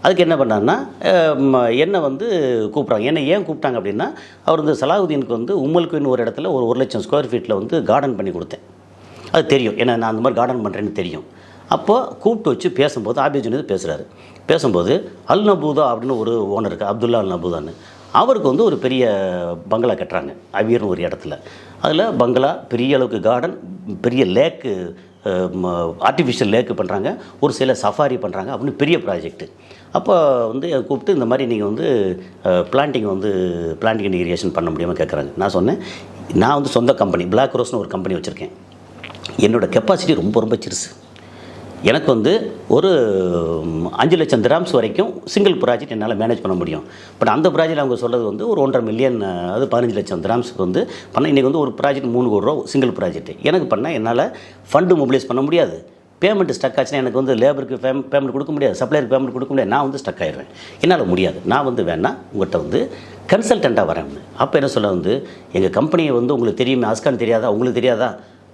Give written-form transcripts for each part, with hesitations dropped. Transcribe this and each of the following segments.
அதுக்கு என்ன பண்ணாருன்னா என்னை வந்து கூப்பிட்றாங்க. என்னை ஏன் கூப்பிட்டாங்க அப்படின்னா, அவர் வந்து சலாஹுதீனுக்கு வந்து உம்மலுக்குன்னு ஒரு இடத்துல ஒரு 1,00,000 ஸ்கொயர் ஃபீட்டில் வந்து கார்டன் பண்ணி கொடுத்தேன். அது தெரியும், ஏன்னா நான் அந்த மாதிரி கார்டன் பண்ணுறேன்னு தெரியும். அப்போது கூப்பிட்டு வச்சு பேசும்போது ஆபித் ஜுனைத் பேசுகிறாரு. பேசும்போது அல் நபூதா அப்படின்னு ஒரு ஓனர் இருக்குது, அப்துல்லா அல் நபூதான்னு. அவருக்கு வந்து ஒரு பெரிய பங்களா கட்டுறாங்க அவீர்னு ஒரு இடத்துல. அதில் பங்களா, பெரிய அளவுக்கு கார்டன், பெரிய லேக்கு, ஆர்டிஃபிஷியல் லேக்கு பண்ணுறாங்க, ஒரு சில சஃபாரி பண்ணுறாங்க அப்படின்னு பெரிய ப்ராஜெக்ட்டு. அப்போ வந்து கூப்பிட்டு இந்த மாதிரி நீங்கள் வந்து பிளான்டிங் அண்ட் இரிகேஷன் பண்ண முடியாமல் கேட்குறாங்க. நான் சொன்னேன், நான் வந்து சொந்த கம்பெனி பிளாக் ரோஸ்னு ஒரு கம்பெனி வச்சுருக்கேன். என்னோடய கெப்பாசிட்டி ரொம்ப ரொம்ப சிறுசு. எனக்கு வந்து ஒரு 5 லட்சம் திராம்ஸ் வரைக்கும் சிங்கிள் ப்ராஜெக்ட் என்னால் மேனேஜ் பண்ண முடியும். பட் அந்த ப்ராஜெக்ட் அவங்க சொல்கிறது வந்து ஒரு 1.5 மில்லியன், அது 15 லட்சம் திராம்ஸுக்கு வந்து பண்ண. இன்றைக்கி வந்து ஒரு ப்ராஜெக்ட் 3 கோடி ரூபா சிங்கிள் ப்ராஜெக்ட் எனக்கு பண்ண. என்னால் ஃபண்டு மொபிலைஸ் பண்ண முடியாது. பேமெண்ட் ஸ்டக் ஆச்சுன்னா எனக்கு வந்து லேபருக்கு பேமெண்ட் கொடுக்க முடியாது, சப்ளையருக்கு பேமெண்ட் கொடுக்க முடியாது. நான் வந்து ஸ்டக் ஆயிடுவேன். என்னால் முடியாது. நான் வந்து வேணால் உங்கள்கிட்ட வந்து கன்சல்டண்ட்டாக வரேன். அப்போ என்ன சொல்ல வந்து, எங்கள் கம்பெனியை வந்து உங்களுக்கு தெரியுமே, ஆஸ்கான் தெரியாதா, உங்களுக்கு தெரியாதா,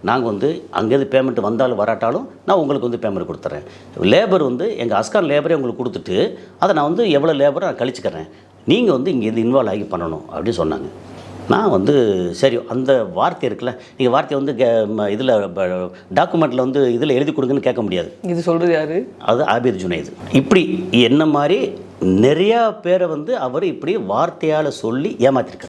நாங்கள் வந்து அங்கேருந்து பேமெண்ட் வந்தாலும் வராட்டாலும் நான் உங்களுக்கு வந்து பேமெண்ட் கொடுத்துட்றேன். லேபர் வந்து எங்கள் அஸ்கான் லேபரே உங்களுக்கு கொடுத்துட்டு அதை நான் வந்து எவ்வளோ லேபரை நான் கழிச்சுக்கிறேன், நீங்கள் வந்து இங்கேருந்து இன்வால்வ் ஆகி பண்ணணும் அப்படின்னு சொன்னாங்க. நான் வந்து சரி, அந்த வார்த்தை இருக்குல்ல, நீங்கள் வார்த்தையை வந்து இதில் டாக்குமெண்ட்டில் வந்து இதில் எழுதி கொடுங்கன்னு கேட்க முடியாது. இது சொல்கிறது யார்? அது ஆபித் ஜுனைத். இப்படி என்ன மாதிரி நிறையா பேரை வந்து அவர் இப்படி வார்த்தையால் சொல்லி ஏமாற்றிருக்கார்.